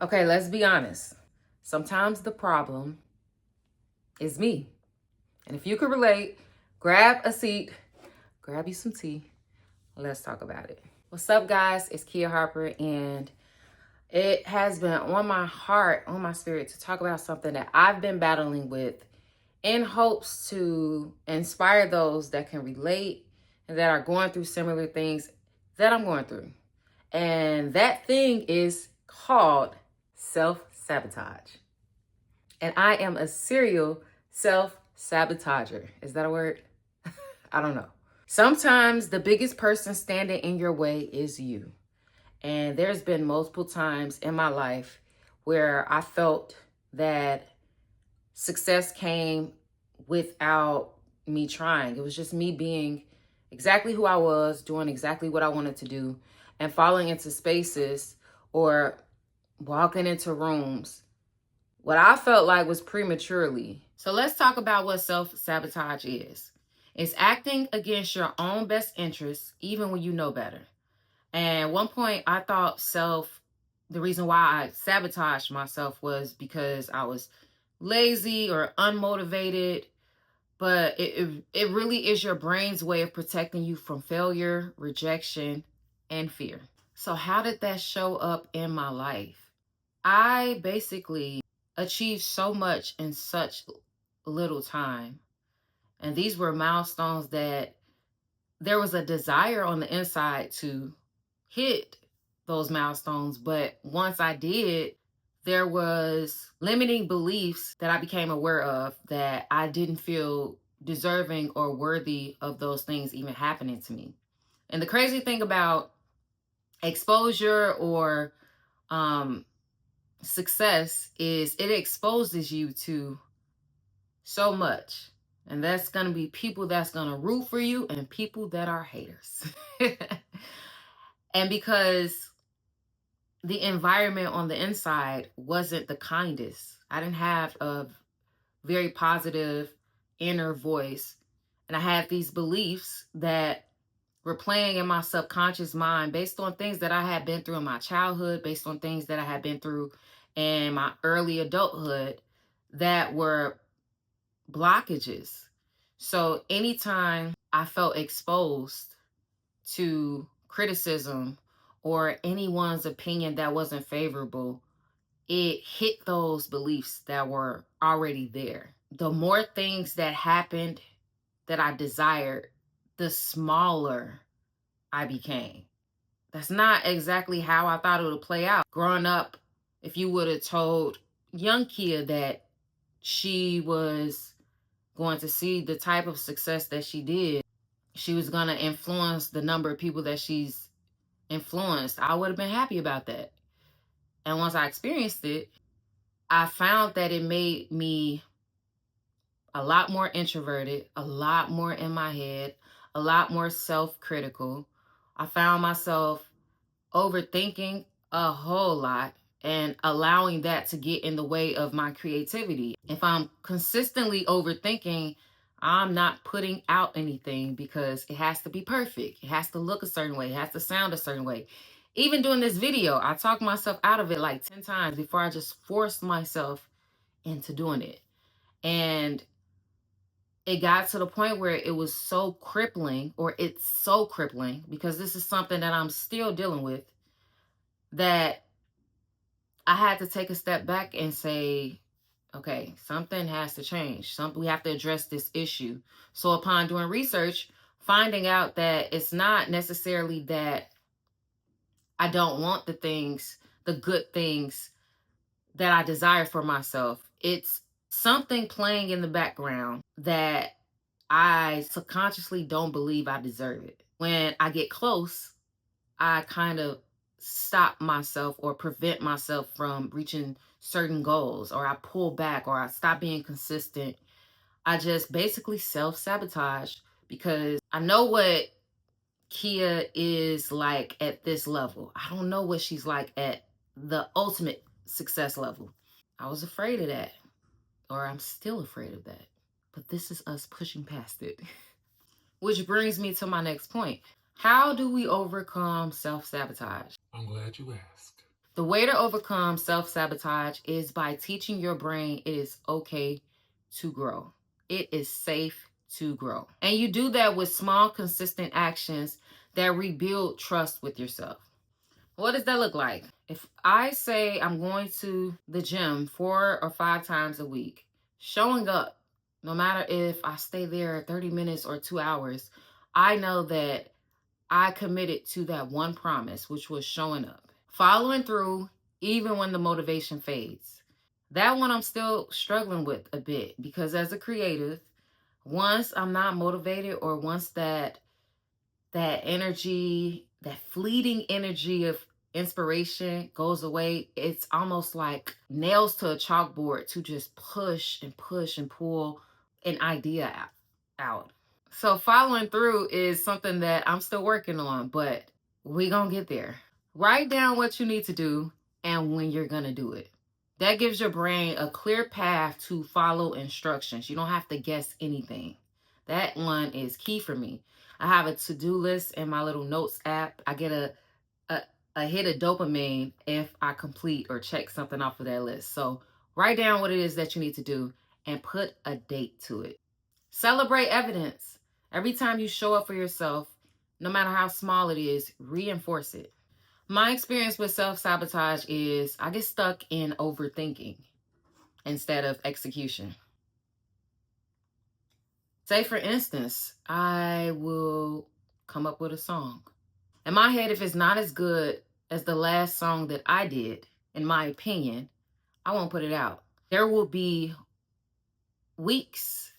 Okay, let's be honest. Sometimes the problem is me. And if you could relate, grab a seat, grab you some tea. Let's talk about it. What's up, guys? It's Kia Harper, and it has been on my heart, on my spirit, to talk about something that I've been battling with in hopes to inspire those that can relate and that are going through similar things that I'm going through. And that thing is called self-sabotage. And I am a serial self-sabotager. Is that a word? I don't know. Sometimes the biggest person standing in your way is you. And there's been multiple times in my life where I felt that success came without me trying. It was just me being exactly who I was, doing exactly what I wanted to do, and falling into spaces or walking into rooms what I felt like was prematurely. So let's talk about what self-sabotage is. It's acting against your own best interests, even when you know better. And at one point, I thought the reason why I sabotaged myself was because I was lazy or unmotivated. But it really is your brain's way of protecting you from failure, rejection, and fear. So how did that show up in my life? I basically achieved so much in such little time. And these were milestones that there was a desire on the inside to hit those milestones. But once I did, there was limiting beliefs that I became aware of that I didn't feel deserving or worthy of those things even happening to me. And the crazy thing about exposure or success is it exposes you to so much. And that's going to be people that's going to root for you and people that are haters. And because the environment on the inside wasn't the kindest, I didn't have a very positive inner voice. And I had these beliefs that were playing in my subconscious mind based on things that I had been through in my childhood, based on things that I had been through in my early adulthood that were blockages. So anytime I felt exposed to criticism or anyone's opinion that wasn't favorable, it hit those beliefs that were already there. The more things that happened that I desired, the smaller I became. That's not exactly how I thought it would play out. Growing up, if you would have told young Kia that she was going to see the type of success that she did, she was going to influence the number of people that she's influenced, I would have been happy about that. And once I experienced it, I found that it made me a lot more introverted, a lot more in my head, a lot more self-critical. I found myself overthinking a whole lot and allowing that to get in the way of my creativity. If I'm consistently overthinking, I'm not putting out anything because it has to be perfect. It has to look a certain way. It has to sound a certain way. Even doing this video, I talked myself out of it like 10 times before I just forced myself into doing it. And it got to the point where it was so crippling, or it's so crippling, because this is something that I'm still dealing with, that I had to take a step back and say, okay, something has to change. We have to address this issue. So upon doing research, finding out that it's not necessarily that I don't want the good things that I desire for myself. It's something playing in the background that I subconsciously don't believe I deserve it. When I get close, I kind of stop myself or prevent myself from reaching certain goals, or I pull back, or I stop being consistent. I just basically self-sabotage because I know what Kia is like at this level. I don't know what she's like at the ultimate success level. I was afraid of that, or I'm still afraid of that. But this is us pushing past it. Which brings me to my next point. How do we overcome self-sabotage? I'm glad you asked. The way to overcome self sabotage is by teaching your brain it is okay to grow. It is safe to grow. And you do that with small, consistent actions that rebuild trust with yourself. What does that look like? If I say I'm going to the gym 4 or 5 times a week, showing up, no matter if I stay there 30 minutes or 2 hours, I know that I committed to that one promise, which was showing up, following through, even when the motivation fades. That one I'm still struggling with a bit because as a creative, once I'm not motivated or once that energy, that fleeting energy of inspiration goes away, it's almost like nails to a chalkboard to just push and pull an idea out. So following through is something that I'm still working on, but we gonna get there. Write down what you need to do and when you're gonna do it. That gives your brain a clear path to follow instructions. You don't have to guess anything. That one is key for me. I have a to-do list in my little notes app. I get a, a hit of dopamine if I complete or check something off of that list. So write down what it is that you need to do and put a date to it. Celebrate evidence. Every time you show up for yourself, no matter how small it is, reinforce it. My experience with self sabotage is I get stuck in overthinking instead of execution. Say, for instance, I will come up with a song. In my head, if it's not as good as the last song that I did, in my opinion, I won't put it out. There will be weeks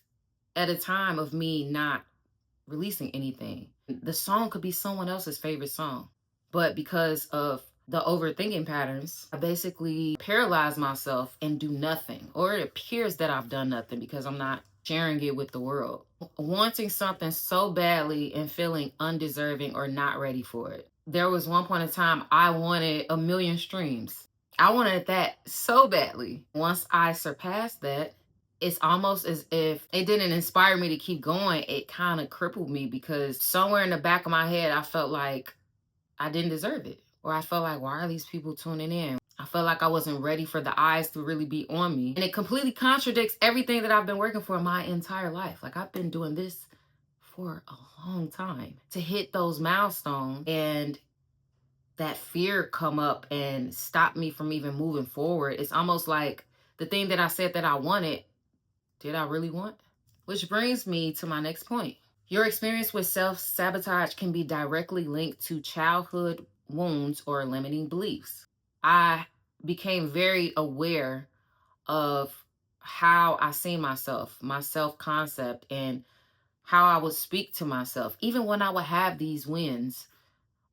at a time of me not releasing anything. The song could be someone else's favorite song. But because of the overthinking patterns, I basically paralyze myself and do nothing. Or it appears that I've done nothing because I'm not sharing it with the world. Wanting something so badly and feeling undeserving or not ready for it. There was one point in time I wanted 1 million streams. I wanted that so badly. Once I surpassed that, it's almost as if it didn't inspire me to keep going. It kind of crippled me because somewhere in the back of my head, I felt like I didn't deserve it. Or I felt like, why are these people tuning in? I felt like I wasn't ready for the eyes to really be on me. And it completely contradicts everything that I've been working for my entire life. Like, I've been doing this for a long time to hit those milestones, and that fear come up and stop me from even moving forward. It's almost like the thing that I said that I wanted, did I really want? Which brings me to my next point. Your experience with self sabotage can be directly linked to childhood wounds or limiting beliefs. I became very aware of how I see myself, my self concept, and how I would speak to myself, even when I would have these wins,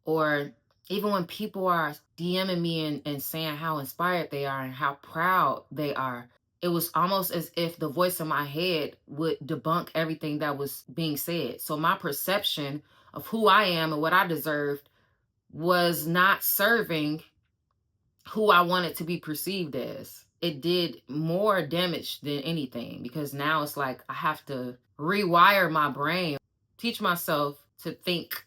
or even when people are DMing me and saying how inspired they are and how proud they are. It was almost as if the voice in my head would debunk everything that was being said. So my perception of who I am and what I deserved was not serving who I wanted to be perceived as. It did more damage than anything because now it's like I have to rewire my brain, teach myself to think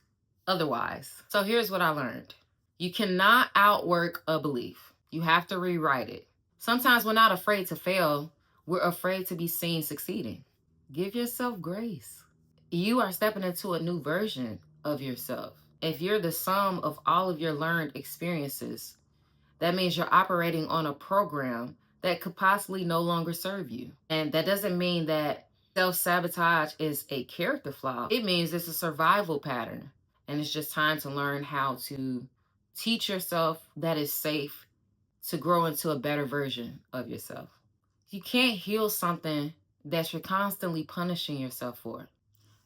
otherwise. So here's what I learned. You cannot outwork a belief. You have to rewrite it. Sometimes we're not afraid to fail. We're afraid to be seen succeeding. Give yourself grace. You are stepping into a new version of yourself. If you're the sum of all of your learned experiences, that means you're operating on a program that could possibly no longer serve you. And that doesn't mean that self sabotage is a character flaw. It means it's a survival pattern. And it's just time to learn how to teach yourself that it's safe to grow into a better version of yourself. You can't heal something that you're constantly punishing yourself for.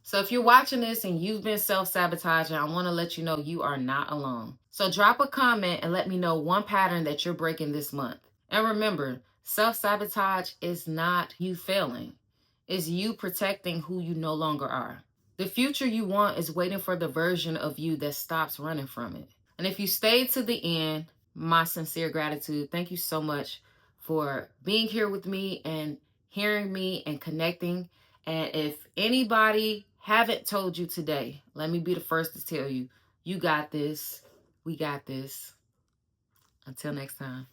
So if you're watching this and you've been self-sabotaging, I want to let you know you are not alone. So drop a comment and let me know one pattern that you're breaking this month. And remember, self-sabotage is not you failing. It's you protecting who you no longer are. The future you want is waiting for the version of you that stops running from it. And if you stayed to the end, my sincere gratitude. Thank you so much for being here with me and hearing me and connecting. And if anybody haven't told you today, let me be the first to tell you, you got this. We got this. Until next time.